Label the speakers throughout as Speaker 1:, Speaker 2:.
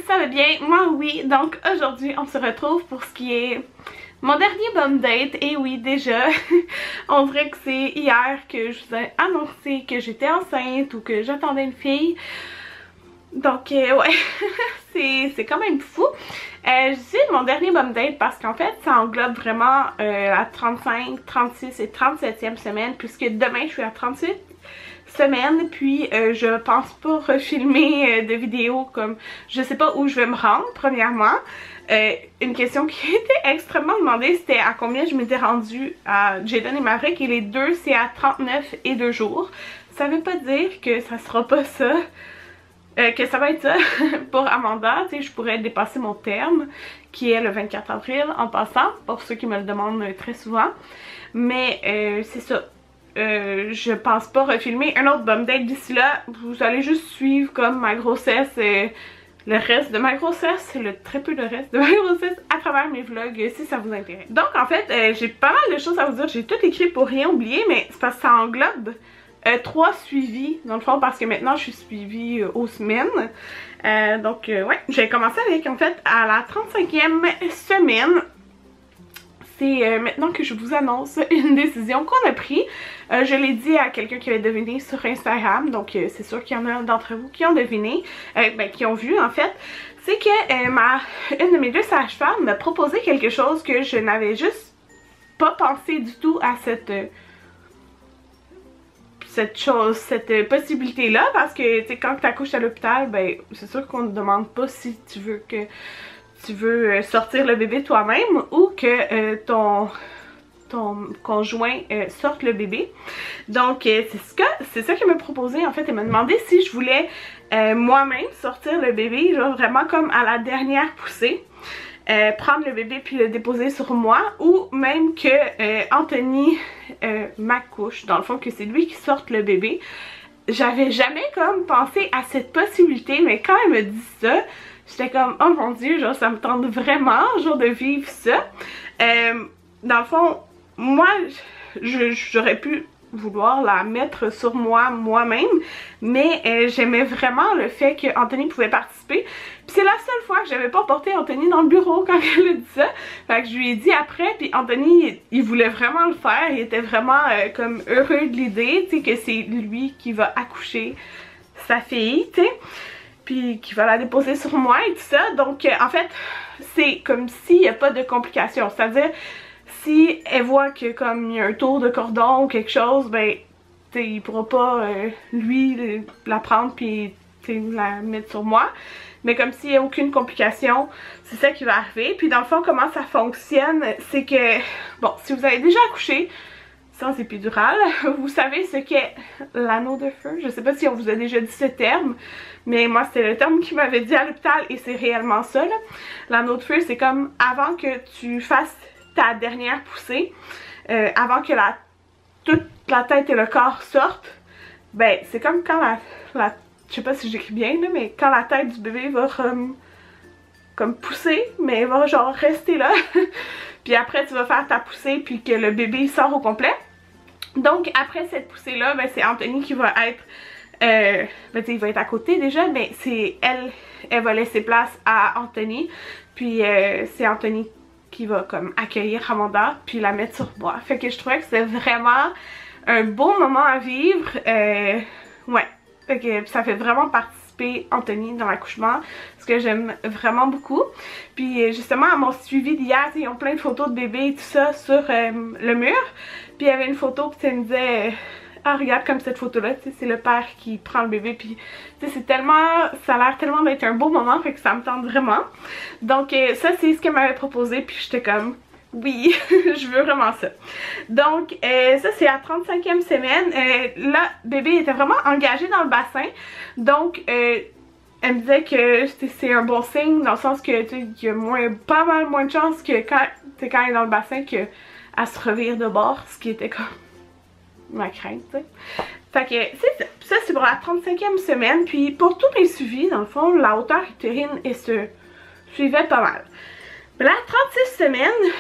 Speaker 1: ça va bien? Moi oui, donc aujourd'hui on se retrouve pour ce qui est mon dernier bum date. Et oui, déjà, on dirait que c'est hier que je vous ai annoncé que j'étais enceinte ou que j'attendais une fille. Donc ouais, c'est quand même fou. Je dis mon dernier bum date parce qu'en fait ça englobe vraiment la 35, 36 et 37e semaine, puisque demain je suis à 38 semaines, puis je pense pas refilmer de vidéos comme je sais pas où je vais me rendre premièrement. Une question qui était extrêmement demandée, c'était à combien je m'étais rendue à Jaden et Maverick, et les deux c'est à 39 et 2 jours. Ça veut pas dire que ça sera pas ça. Que ça va être ça pour Amanda. Tu sais, je pourrais dépasser mon terme qui est le 24 avril en passant, pour ceux qui me le demandent très souvent. Mais c'est ça. Je pense pas refilmer un autre bum date d'ici là. Vous allez juste suivre comme ma grossesse, le reste de ma grossesse, très peu de reste de ma grossesse à travers mes vlogs si ça vous intéresse. Donc en fait j'ai pas mal de choses à vous dire. J'ai tout écrit pour rien oublier, mais c'est parce que ça englobe 3 suivis dans le fond, parce que maintenant je suis suivie aux semaines. Donc ouais, j'ai commencé avec en fait à la 35e semaine. C'est maintenant que je vous annonce une décision qu'on a prise. Je l'ai dit à quelqu'un qui avait deviné sur Instagram, donc c'est sûr qu'il y en a d'entre vous qui ont deviné, qui ont vu en fait. C'est que une de mes deux sages-femmes m'a proposé quelque chose que je n'avais juste pas pensé du tout à cette possibilité là, parce que tu sais, quand tu accouches à l'hôpital, ben c'est sûr qu'on ne demande pas si tu veux sortir le bébé toi-même ou que ton conjoint sorte le bébé. Donc c'est ça qu'elle m'a proposé en fait. Elle m'a demandé si je voulais moi-même sortir le bébé, genre vraiment comme à la dernière poussée. Prendre le bébé puis le déposer sur moi, ou même que Anthony m'accouche, dans le fond que c'est lui qui sorte le bébé. J'avais jamais comme pensé à cette possibilité, mais quand elle me dit ça, j'étais comme oh mon dieu, genre ça me tente vraiment genre de vivre ça. Dans le fond, moi j'aurais pu vouloir la mettre sur moi-même, mais j'aimais vraiment le fait que Anthony pouvait participer. Puis c'est la seule fois que j'avais pas porté Anthony dans le bureau quand elle a dit ça. Fait que je lui ai dit après, puis Anthony il voulait vraiment le faire, il était vraiment comme heureux de l'idée, tu sais, que c'est lui qui va accoucher sa fille, tu sais, puis qui va la déposer sur moi et tout ça. Donc en fait c'est comme s'il n'y a pas de complications, c'est-à-dire si elle voit que comme il y a un tour de cordon ou quelque chose, ben tu sais, il pourra pas lui la prendre puis la mettre sur moi. Mais comme s'il n'y a aucune complication, c'est ça qui va arriver. Puis dans le fond, comment ça fonctionne, c'est que bon, si vous avez déjà accouché sans épidural, vous savez ce qu'est l'anneau de feu. Je sais pas si on vous a déjà dit ce terme, mais moi c'était le terme qu'il m'avait dit à l'hôpital et c'est réellement ça. L'anneau de feu, c'est comme avant que tu fasses ta dernière poussée, avant que toute la tête et le corps sortent, ben c'est comme quand je sais pas si j'écris bien là, mais quand la tête du bébé va comme pousser, mais elle va genre rester là, puis après tu vas faire ta poussée puis que le bébé sort au complet. Donc après cette poussée là, ben c'est Anthony qui va être il va être à côté déjà, mais c'est elle va laisser place à Anthony, puis c'est Anthony qui va comme accueillir Amanda puis la mettre sur moi. Fait que je trouvais que c'était vraiment un beau moment à vivre. Ouais, fait que ça fait vraiment participer Anthony dans l'accouchement, ce que j'aime vraiment beaucoup. Puis justement à mon suivi d'hier, ils ont plein de photos de bébé et tout ça sur le mur. Puis il y avait une photo qui me disait ah regarde comme cette photo là, c'est le père qui prend le bébé, puis c'est tellement, ça a l'air tellement d'être un beau moment, fait que ça me tente vraiment. Donc ça c'est ce qu'elle m'avait proposé, puis j'étais comme oui, je veux vraiment ça. Donc ça c'est la 35e semaine. Là bébé était vraiment engagé dans le bassin, donc elle me disait que c'est un bon signe, dans le sens que il y a pas mal moins de chances que quand elle est dans le bassin qu'elle se revire de bord, ce qui était comme ma crainte, tu sais. Fait que c'est ça. Ça c'est pour la 35e semaine. Puis pour tous mes suivis, dans le fond, la hauteur utérine se suivait pas mal. Mais la 36 semaines,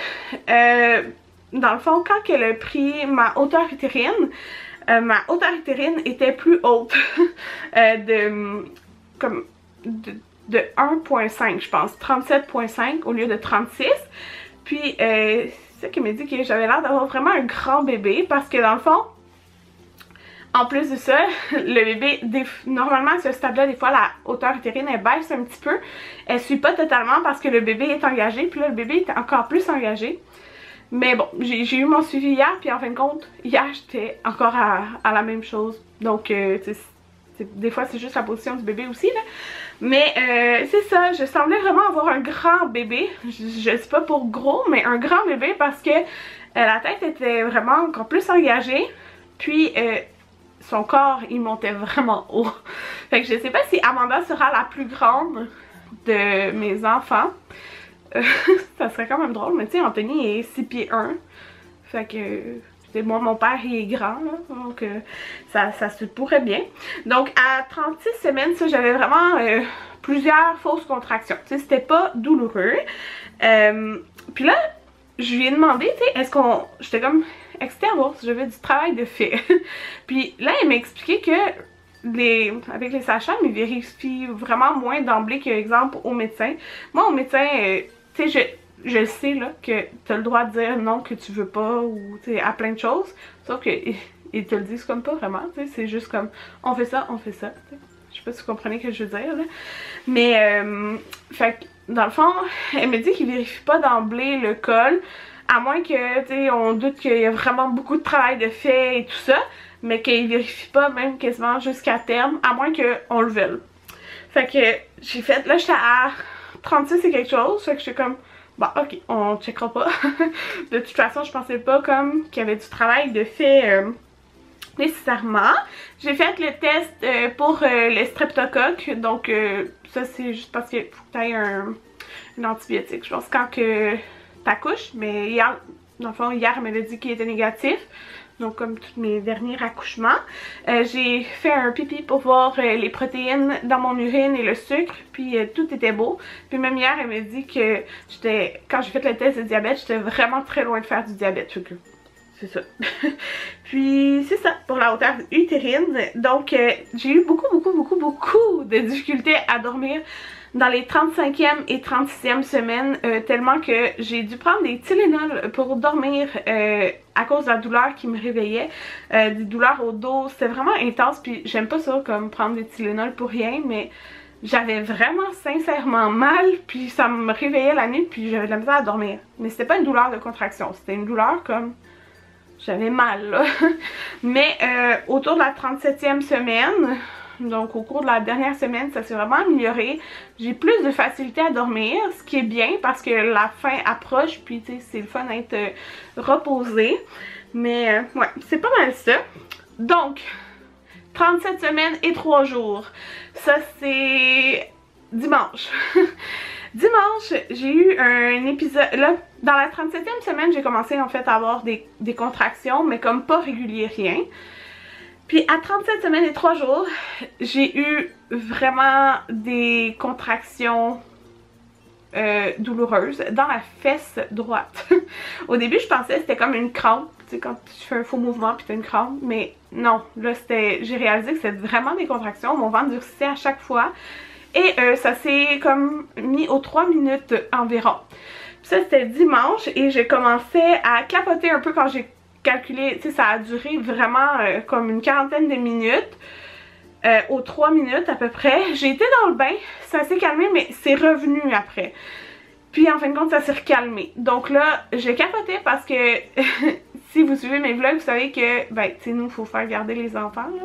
Speaker 1: dans le fond, quand elle a pris ma hauteur utérine était plus haute de 1,5 je pense, 37,5 au lieu de 36. Puis c'est ça qui m'a dit que j'avais l'air d'avoir vraiment un grand bébé parce que dans le fond, en plus de ça, le bébé, normalement à ce stade-là, des fois la hauteur utérine elle baisse un petit peu. Elle suit pas totalement parce que le bébé est engagé, puis là le bébé est encore plus engagé. Mais bon, j'ai eu mon suivi hier, puis en fin de compte, hier j'étais encore à la même chose. Donc, des fois c'est juste la position du bébé aussi là. Mais c'est ça, je semblais vraiment avoir un grand bébé. Je sais pas pour gros, mais un grand bébé parce que la tête était vraiment encore plus engagée. Puis son corps il montait vraiment haut. Fait que je sais pas si Amanda sera la plus grande de mes enfants. Ça serait quand même drôle, mais tu sais, Anthony est 6 pieds 1. Fait que moi, mon père il est grand, là, donc ça se pourrait bien. Donc à 36 semaines, ça j'avais vraiment plusieurs fausses contractions. Tu sais, c'était pas douloureux. Puis là, je lui ai demandé, tu sais, est-ce qu'on... J'étais comme excitée à voir si j'avais du travail de fait. Puis là, elle m'a expliqué que avec les sages-femmes, ils vérifient vraiment moins d'emblée que, exemple, au médecin. Moi, au médecin, tu sais, je sais là que tu as le droit de dire non que tu veux pas ou tu sais à plein de choses, sauf que ils te le disent comme pas vraiment, tu sais, c'est juste comme on fait ça, t'sais. Je sais pas si vous comprenez ce que je veux dire là. Mais fait que dans le fond, elle me dit qu'ils vérifient pas d'emblée le col, à moins que tu sais on doute qu'il y a vraiment beaucoup de travail de fait et tout ça, mais qu'ils vérifient pas même quasiment jusqu'à terme, à moins qu'on le veuille. Fait que j'ai fait, là j'étais à 36 et quelque chose, fait que j'étais comme bon, ok, on checkera pas. De toute façon, je pensais pas comme qu'il y avait du travail de fait nécessairement. J'ai fait le test pour le streptocoque. Donc, ça, c'est juste parce qu'il faut que tu aies un antibiotique. Je pense quand que t'accouches. Mais hier, dans le fond, hier, elle m'avait dit qu'il était négatif. Donc comme tous mes derniers accouchements. J'ai fait un pipi pour voir les protéines dans mon urine et le sucre. Puis tout était beau. Puis même hier, elle m'a dit que quand j'ai fait le test de diabète, j'étais vraiment très loin de faire du diabète. C'est ça. Puis c'est ça pour la hauteur utérine. Donc j'ai eu beaucoup de difficultés à dormir dans les 35e et 36e semaines, tellement que j'ai dû prendre des Tylenol pour dormir à cause de la douleur qui me réveillait, des douleurs au dos. C'était vraiment intense, puis j'aime pas ça comme prendre des Tylenol pour rien, mais j'avais vraiment sincèrement mal, puis ça me réveillait la nuit, puis j'avais de la misère à dormir. Mais c'était pas une douleur de contraction, c'était une douleur comme... J'avais mal là. Mais autour de la 37e semaine... Donc au cours de la dernière semaine, ça s'est vraiment amélioré. J'ai plus de facilité à dormir, ce qui est bien parce que la fin approche, puis tu sais, c'est le fun d'être reposé. Mais ouais, c'est pas mal ça. Donc, 37 semaines et 3 jours. Ça c'est dimanche. Dimanche, j'ai eu un épisode... Là, dans la 37e semaine, j'ai commencé en fait à avoir des contractions, mais comme pas régulier, rien. Puis à 37 semaines et 3 jours, j'ai eu vraiment des contractions douloureuses dans la fesse droite. Au début, je pensais que c'était comme une crampe, tu sais, quand tu fais un faux mouvement puis t'as une crampe, mais non, là j'ai réalisé que c'était vraiment des contractions, mon ventre durcissait à chaque fois et ça s'est comme mis aux 3 minutes environ. Puis ça c'était dimanche et j'ai commencé à capoter un peu quand j'ai calculé, tu sais, ça a duré vraiment comme une quarantaine de minutes, aux 3 minutes à peu près. J'ai été dans le bain, ça s'est calmé, mais c'est revenu après. Puis en fin de compte, ça s'est recalmé. Donc là, j'ai capoté parce que si vous suivez mes vlogs, vous savez que, ben, tu sais, nous, il faut faire garder les enfants, là.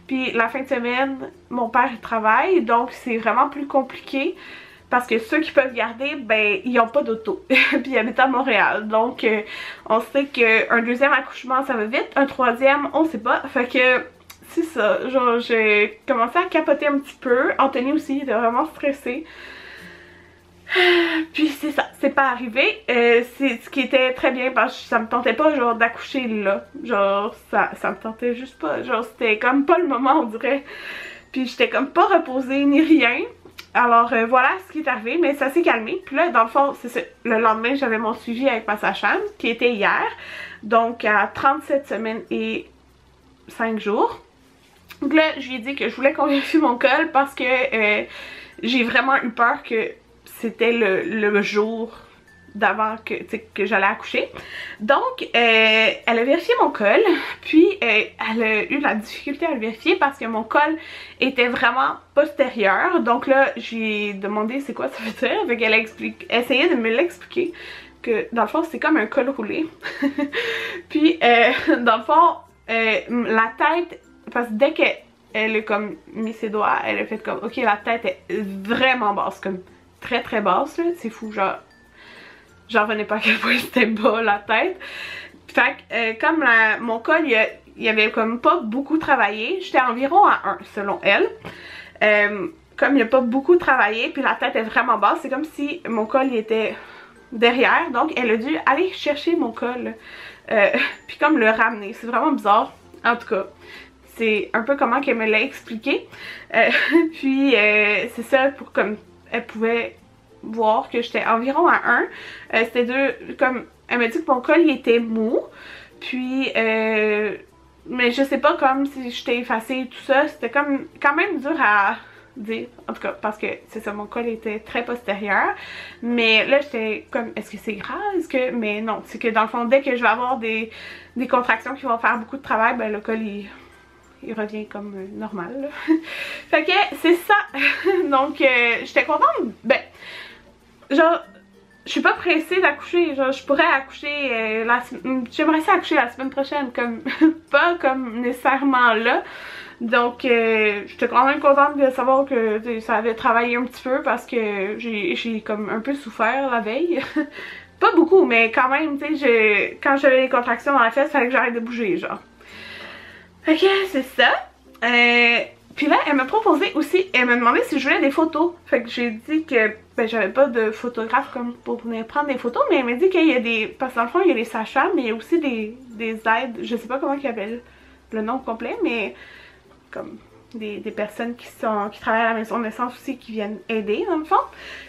Speaker 1: Puis la fin de semaine, mon père il travaille, donc c'est vraiment plus compliqué. Parce que ceux qui peuvent garder, ben, ils n'ont pas d'auto. Puis ils habitent à Montréal. Donc, on sait qu'un deuxième accouchement, ça va vite. Un troisième, on sait pas. Fait que, c'est ça. Genre, j'ai commencé à capoter un petit peu. Anthony aussi, il était vraiment stressé. Puis c'est ça, c'est pas arrivé. C'est ce qui était très bien parce que ça me tentait pas, genre, d'accoucher là. Genre, ça me tentait juste pas. Genre, c'était comme pas le moment, on dirait. Puis j'étais comme pas reposée ni rien. Alors voilà ce qui est arrivé, mais ça s'est calmé. Puis là, dans le fond, c'est ça. Le lendemain, j'avais mon suivi avec ma sage-femme, qui était hier. Donc à 37 semaines et 5 jours. Donc là, je lui ai dit que je voulais qu'on vérifie mon col parce que j'ai vraiment eu peur que c'était le jour d'avant que j'allais accoucher. Donc, elle a vérifié mon col, puis elle a eu la difficulté à le vérifier parce que mon col était vraiment postérieur. Donc là, j'ai demandé c'est quoi ça veut dire, fait qu'elle a essayé de me l'expliquer, que dans le fond, c'est comme un col roulé. Puis, dans le fond, la tête, parce que dès qu'elle a comme mis ses doigts, elle a fait comme, ok, la tête est vraiment basse, comme très très basse, là, c'est fou, genre, j'en revenais pas à quel point c'était bas la tête. Fait que comme mon col, il avait comme pas beaucoup travaillé, j'étais environ à 1 selon elle. Comme il a pas beaucoup travaillé, puis la tête est vraiment basse, c'est comme si mon col il était derrière, donc elle a dû aller chercher mon col, puis comme le ramener, c'est vraiment bizarre, en tout cas. C'est un peu comment qu'elle me l'a expliqué. Puis c'est ça, pour comme elle pouvait voir que j'étais environ à 1. C'était comme elle m'a dit que mon col il était mou. Puis mais je sais pas comme si j'étais effacée et tout ça. C'était comme quand même dur à dire. En tout cas parce que c'est ça, mon col était très postérieur. Mais là j'étais comme est-ce que c'est grave? Mais non, c'est que dans le fond dès que je vais avoir des contractions qui vont faire beaucoup de travail, ben le col il revient comme normal là. Fait que c'est ça. Donc j'étais contente. Ben genre je suis pas pressée d'accoucher, genre je pourrais accoucher j'aimerais ça accoucher la semaine prochaine, comme pas comme nécessairement là. Donc j'étais quand même contente de savoir que ça avait travaillé un petit peu parce que j'ai comme un peu souffert la veille. Pas beaucoup mais quand même, tu sais, quand j'avais les contractions dans la fesse, il fallait que j'arrête de bouger genre. Ok, c'est ça. Puis là, elle m'a proposé aussi, elle m'a demandé si je voulais des photos. Fait que j'ai dit que ben j'avais pas de photographe comme pour venir prendre des photos, mais elle m'a dit qu'il y a des... Parce que dans le fond, il y a des sages-femmes, mais il y a aussi des aides, je sais pas comment ils appellent le nom complet, mais comme des personnes qui travaillent à la maison de naissance aussi, qui viennent aider dans le fond.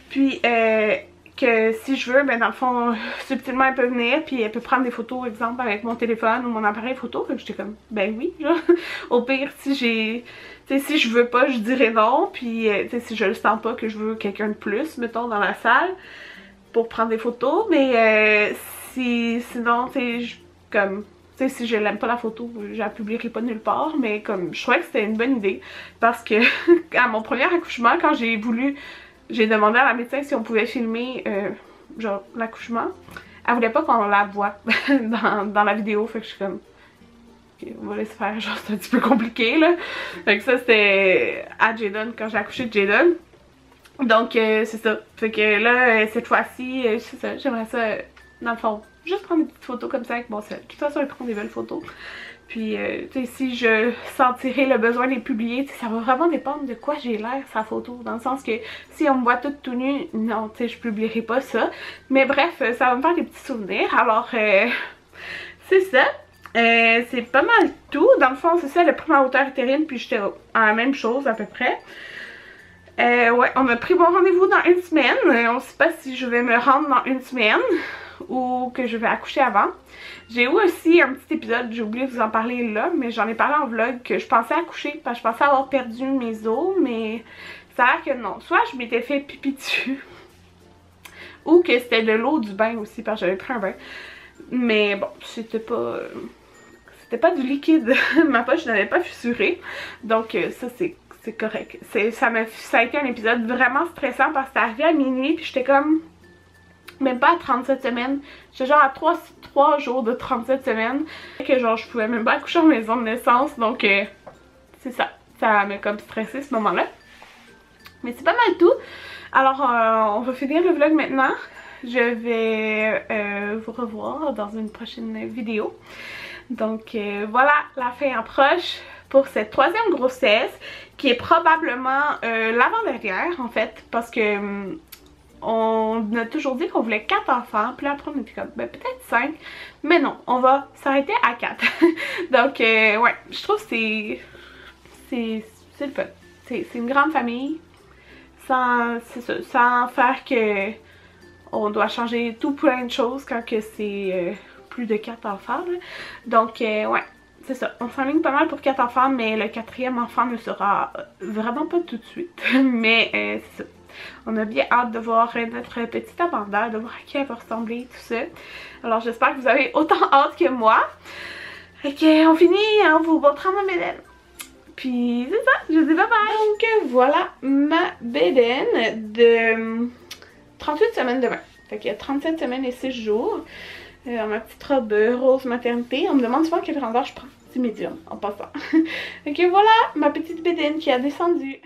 Speaker 1: Puis que si je veux, ben dans le fond, subtilement elle peut venir puis elle peut prendre des photos, exemple avec mon téléphone ou mon appareil photo. Fait que j'étais comme, ben oui, genre. Au pire, si si je veux pas, je dirais non. Puis si je le sens pas que je veux quelqu'un de plus, mettons, dans la salle pour prendre des photos. Mais sinon, comme... Tu sais, si je l'aime pas la photo, je la publierai pas nulle part, mais comme je trouvais que c'était une bonne idée parce que à mon premier accouchement, quand j'ai demandé à la médecin si on pouvait filmer genre l'accouchement, elle voulait pas qu'on la voie dans la vidéo, fait que je suis comme ok, on va laisser faire, genre c'est un petit peu compliqué là. Fait que ça c'était à Jayden quand j'ai accouché de Jayden. Donc c'est ça, fait que là cette fois-ci, c'est ça, j'aimerais ça dans le fond juste prendre des petites photos comme ça avec mon sel. De toute façon, je prends des belles photos. Puis, tu sais, si je sentirais le besoin de les publier, ça va vraiment dépendre de quoi j'ai l'air, sa photo. Dans le sens que si on me voit toute tout nue, non, tu sais, je publierai pas ça. Mais bref, ça va me faire des petits souvenirs. Alors, c'est ça. C'est pas mal tout. Dans le fond, c'est ça, le premier hauteur utérine, puis j'étais à la même chose à peu près. Ouais, on a pris mon rendez-vous dans 1 semaine. On sait pas si je vais me rendre dans 1 semaine ou que je vais accoucher avant. J'ai eu aussi un petit épisode, j'ai oublié de vous en parler là, mais j'en ai parlé en vlog, que je pensais accoucher parce que je pensais avoir perdu mes os, mais ça a l'air que non. Soit je m'étais fait pipi dessus, ou que c'était de l'eau du bain aussi parce que j'avais pris un bain. Mais bon, c'était pas du liquide. Ma poche n'avait pas fissuré, donc ça c'est correct. Ça a été un épisode vraiment stressant parce que c'est arrivé à minuit puis j'étais comme... Même pas à 37 semaines, j'étais genre à 3 jours de 37 semaines. Que genre je pouvais même pas accoucher en maison de naissance, donc c'est ça. Ça m'a comme stressé ce moment-là. Mais c'est pas mal tout. Alors on va finir le vlog maintenant. Je vais vous revoir dans une prochaine vidéo. Donc voilà, la fin approche pour cette 3e grossesse qui est probablement l'avant-dernière en fait, parce que on a toujours dit qu'on voulait 4 enfants, puis là après on était comme ben peut-être 5, mais non, on va s'arrêter à 4. Donc ouais, je trouve que c'est le fun. C'est une grande famille sans faire que on doit changer tout plein de choses quand que c'est plus de 4 enfants là. Donc ouais, c'est ça, on s'enligne pas mal pour 4 enfants, mais le 4e enfant ne sera vraiment pas tout de suite. Mais c'est ça. On a bien hâte de voir notre petite Amanda, de voir à qui elle va ressembler, tout ça. Alors j'espère que vous avez autant hâte que moi. Fait qu'on finit en vous montrant ma bédaine. Puis c'est ça, je vous dis bye bye! Donc voilà ma bédaine de 38 semaines demain. Fait qu'il y a 37 semaines et 6 jours. Ma petite robe rose maternité. On me demande souvent quelle grandeur je prends. C'est médium en passant. Fait que voilà ma petite bédaine qui a descendu.